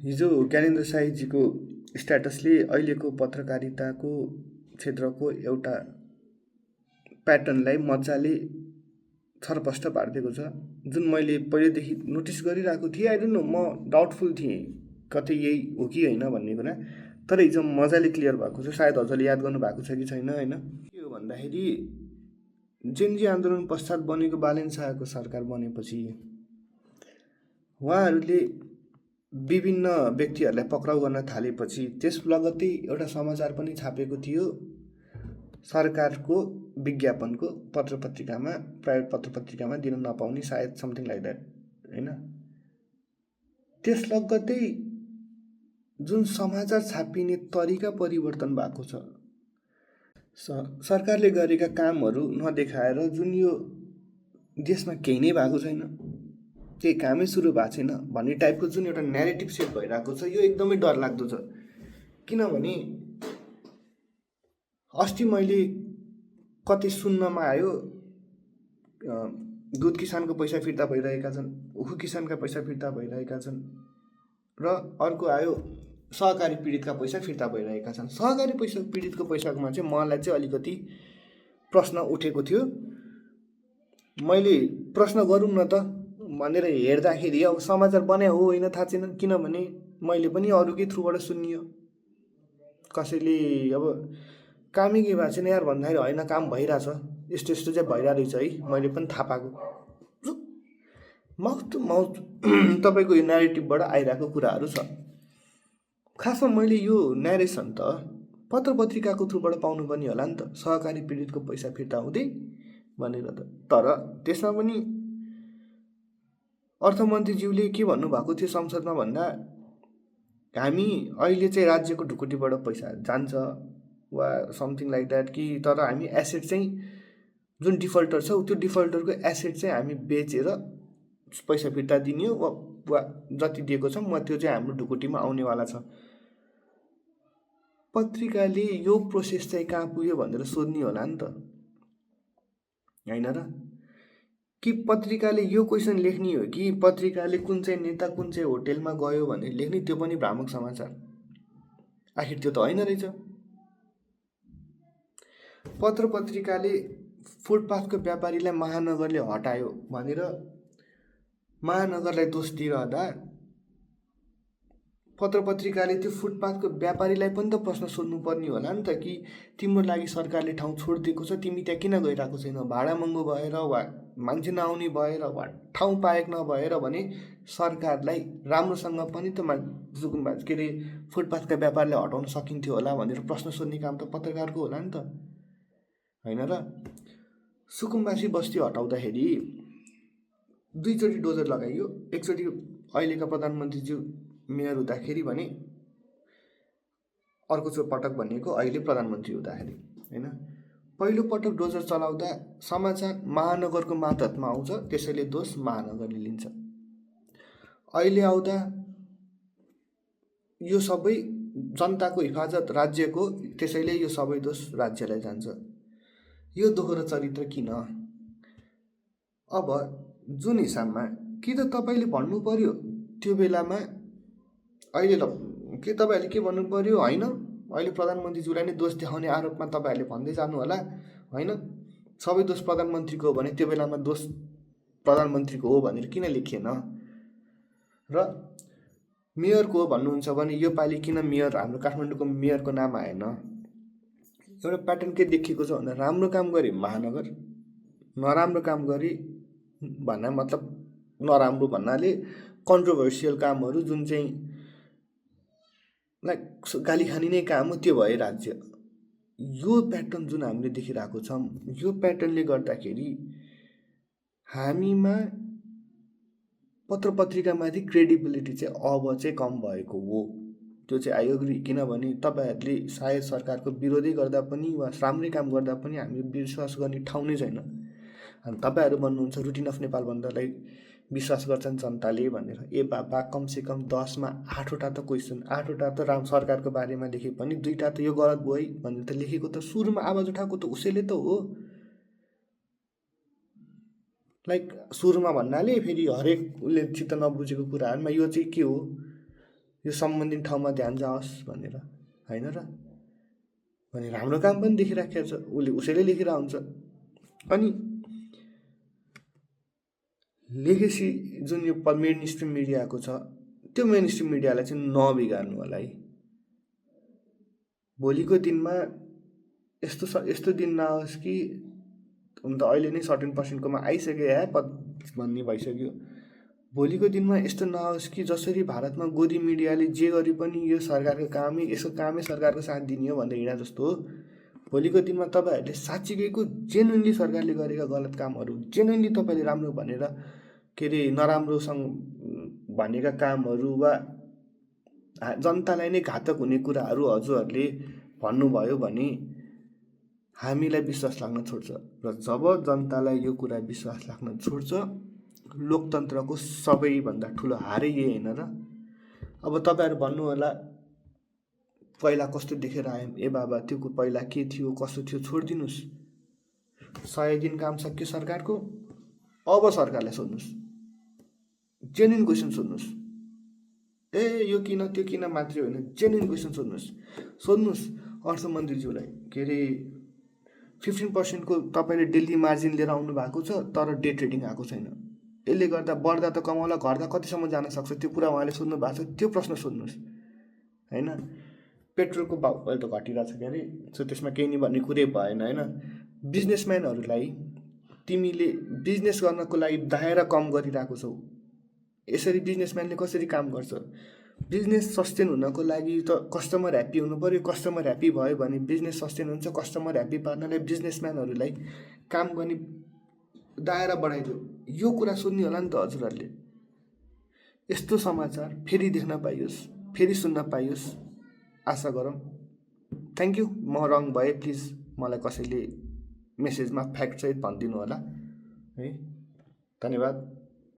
हिजो ज्ञानेन्द्र साईजीको स्ट्याटसले अहिलेको पत्रकारिताको क्षेत्रको एउटा प्याटर्नलाई मजाले छरपष्ट पारिदिएको छ, जुन मैले पहिलेदेखि नोटिस गरिरहेको थिएँ। आई डोन्ट नो, म डाउटफुल थिएँ कतै यही हो कि होइन भन्ने कुरा, तर हिजो मजाले क्लियर भएको छ। सायद हजुरले याद गर्नु भएको छ कि छैन होइन। के हो भन्दाखेरि जेनजी आन्दोलन पश्चात बनेको बालेन शाहको सरकार बनेपछि उहाँहरूले विभिन्न व्यक्तिहरूलाई पक्राउ गर्न थालेपछि त्यस लगत्तै एउटा समाचार पनि छापेको थियो सरकारको विज्ञापनको पत्र पत्रिकामा, प्राइभेट पत्र पत्रिकामा दिन नपाउने, सायद समथिङ लाइक द्याट होइन। त्यस लगत्तै जुन समाचार छापिने तरिका परिवर्तन भएको छ, सरकारले गरेका कामहरू नदेखाएर जुन यो देशमा केही नै भएको छैन, केही कामै सुरु भएको छैन भन्ने टाइपको जुन एउटा न्यारेटिभ सेट भइरहेको छ, यो एकदमै डरलाग्दो छ। किनभने अस्ति मैले कतै सुन्नमा आयो दुध किसानको पैसा फिर्ता भइरहेका छन्, उखु किसानका पैसा फिर्ता भइरहेका छन्, र अर्को आयो सहकारी पीडितका पैसा फिर्ता भइरहेका छन्। सहकारी पीडितको पैसाकोमा चाहिँ मलाई चाहिँ अलिकति प्रश्न उठेको थियो। मैले प्रश्न गरौँ न त भनेर हेर्दाखेरि अब समाचार बनाए हो होइन थाहा छैन, किनभने मैले पनि अरूकै थ्रुबाट सुनियो। कसैले अब कामै के भएको छैन यार भन्दाखेरि होइन काम भइरहेछ, यस्तो यस्तो चाहिँ भइरहेछ है, मैले पनि थाहा पाएको। माउथ टु माउथ तपाईँको यो न्यारेटिभबाट आइरहेको कुराहरू छ। खासमा मैले यो न्यारेसन त पत्र पत्रिकाको थ्रुबाट पाउनुपर्ने होला नि त, सहकारी पीडितको पैसा फिर्ता हुँदै भनेर त। तर त्यसमा पनि अर्थमन्त्रीज्यूले के भन्नुभएको थियो संसदमा भन्दा, हामी अहिले चाहिँ राज्यको ढुकुटीबाट पैसा जान्छ वा समथिङ लाइक द्याट, कि तर हामी एसेट चाहिँ जुन डिफल्टर छ त्यो डिफल्टरको एसेट चाहिँ हामी बेचेर पैसा फिर्ता दिने हो, वा जति दिएको छौँ वा त्यो चाहिँ हाम्रो ढुकुटीमा आउनेवाला छ। पत्रिकाले यो प्रोसेस चाहिँ कहाँ पुग्यो भनेर सोध्ने होला नि त, होइन र? कि पत्रिकाले यो क्वेसन लेख्ने हो कि पत्रिकाले कुन चाहिँ नेता कुन चाहिँ होटेलमा गयो भनेर लेख्ने, त्यो पनि भ्रामक समाचार? आखिर त्यो त होइन रहेछ। पत्र पत्रिकाले फुटपाथको व्यापारीलाई महानगरले हटायो भनेर महानगरलाई दोष दिइरहँदा पत्र पत्रिकाले त्यो फुटपाथको व्यापारीलाई पनि त प्रश्न सोध्नुपर्ने होला नि त, कि तिम्रो लागि सरकारले ठाउँ छोडिदिएको छ, तिमी त्यहाँ किन गइरहेको छैन? भाडा महँगो भएर वा मान्छे नआउने भएर वा ठाउँ पाएको नभएर भने सरकारलाई राम्रोसँग पनि त के अरे फुटपाथका व्यापारीलाई हटाउन सकिन्थ्यो होला भनेर प्रश्न सोध्ने काम त पत्रकारको होला नि त, होइन र? सुकुम्बासी बस्ती हटाउँदाखेरि दुईचोटि डोजर लगाइयो। एकचोटि अहिलेका प्रधानमन्त्रीज्यू मेयर हुँदाखेरि भने, अर्को पटक भनेको अहिले प्रधानमन्त्री हुँदाखेरि होइन। पहिलो पटक डोजर चलाउँदा समाचार महानगरको मातहतमा आउँछ, त्यसैले दोष महानगरले लिन्छ। अहिले आउँदा यो सबै जनताको हिफाजत राज्यको, त्यसैले यो सबै दोष राज्यलाई जान्छ। यो दोहोरो चरित्र किन? अब जुन हिसाबमा कि त तपाईँले भन्नु पर्यो त्यो बेलामा, अहिले के तपाईँहरूले के भन्नु पर्यो, होइन अहिले प्रधानमन्त्रीज्यूलाई नै दोष देखाउने आरोपमा तपाईँहरूले भन्दै जानु होला, होइन सबै दोष प्रधानमन्त्रीको हो भने त्यो बेलामा दोष प्रधानमन्त्रीको हो भनेर किन लेखिएन? र मेयरको हो भन्नुहुन्छ भने यो पालि किन मेयर, हाम्रो काठमाडौँको मेयरको नाम आएन? एउटा प्याटर्न के देखिएको छ भन्दा, राम्रो काम गरे महानगर, नराम्रो काम गरे भन्ना मतलब नराम्रो भन्नाले कन्ट्रोभर्सियल कामहरू जुन चाहिँ लाइक गाली खाने नै काम हो, त्यो भए राज्य। यो प्याटर्न जुन हामीले देखिरहेको छौँ, यो प्याटर्नले गर्दाखेरि हामीमा पत्र पत्रिकामाथि क्रेडिबिलिटी चाहिँ अब चाहिँ कम भएको हो। त्यो चाहिँ आई एग्री, किनभने तपाईँहरूले सायद सरकारको विरोधी गर्दा पनि वा राम्रै काम गर्दा पनि हामी विश्वास गर्ने ठाउँ नै छैन। अनि तपाईँहरू भन्नुहुन्छ रुटिन अफ नेपाल भन्दालाई विश्वास गर्छन् जनताले भनेर। ए बाबा, कमसेकम 10मा 8वटा त क्वेसन, 8वटा त सरकारको बारेमा लेखे पनि 2टा त यो गलत भयो है भनेर त लेखेको त सुरुमा आवाज उठाएको त उसैले त हो। लाइक सुरुमा भन्नाले फेरि हरेक उसले चित्त नबुझेको कुराहरूमा यो चाहिँ के हो, यो सम्बन्धित ठाउँमा ध्यान जाओस् भनेर, होइन र? भनेर हाम्रो काम पनि देखिराखेको छ, उसैले लेखिरहेको हुन्छ। अनि लेगेसी जुन यो मेन स्ट्रिम मिडियाको छ, त्यो मेन स्ट्रिम मिडियालाई चाहिँ नबिगार्नु होला है। भोलिको दिनमा यस्तो दिन नआओस् कि हुन त अहिले नै 13%कोमा आइसक्यो भन्ने भइसक्यो। भोलिको दिनमा यस्तो नआओस् कि जसरी भारतमा गोदी मिडियाले जे गरे पनि यो सरकारको कामै, यसको कामै सरकारको साथ दिने हो भनेर हिँडा जस्तो हो। भोलिको दिनमा तपाईँहरूले साँच्चीकैको जेन्युनली सरकारले गरेका गलत कामहरू, जेन्युनली तपाईँले राम्रो भनेर के अरे नराम्रोसँग भनेका कामहरू वा जनतालाई नै घातक हुने कुराहरू हजुरहरूले भन्नुभयो भने हामीलाई विश्वास लाग्न छोड्छ। र जब जनतालाई यो कुरा विश्वास लाग्न छोड्छ, लोकतन्त्रको सबैभन्दा ठुलो हारै यही होइन र? अब तपाईँहरू भन्नु होला पहिला कस्तो देखेर आयौँ, ए बाबा त्यो पहिला के थियो कस्तो थियो छोडिदिनुहोस्। 100 दिन काम सक्यो सरकारको, अब सरकारलाई सोध्नुहोस्, जेन्युन क्वेसन सोध्नुहोस्। ए यो किन त्यो किन मात्रै होइन, जेन्युन क्वेसन सोध्नुहोस् अर्थमन्त्रीज्यूलाई। के अरे 15%को तपाईँले डेली मार्जिन लिएर आउनु भएको छ, तर डे ट्रेडिङ आएको छैन। यसले गर्दा बढ्दा त कमाउला, घट्दा कतिसम्म जान सक्छ, त्यो कुरा उहाँले सोध्नु भएको छ, त्यो प्रश्न सोध्नुहोस्, होइन? पेट्रोलको भाउ अहिले त घटिरहेको छ के अरे, सो त्यसमा केही नि भन्ने कुरै भएन, होइन? बिजनेसम्यानहरूलाई तिमीले बिजनेस गर्नको लागि दायरा कम गरिरहेको छौ। यसरी बिजनेसम्यानले कसरी काम गर्छ? बिजनेस सस्टेन हुनको लागि त कस्टमर ह्याप्पी हुनु पऱ्यो। कस्टमर ह्याप्पी भयो भने बिजनेस सस्टेन हुन्छ। कस्टमर ह्याप्पी पार्नलाई बिजनेसम्यानहरूलाई काम गर्ने दायरा बढाइदियो। यो कुरा सुन्ने होला नि त हजुरहरूले। यस्तो समाचार फेरि देख्न पाइयोस्, फेरि सुन्न पाइयोस्, आशा गरौँ। Thank you. म रङ भए प्लिज मलाई कसैले मेसेजमा फ्याक्ट सहित भनिदिनु होला है। धन्यवाद।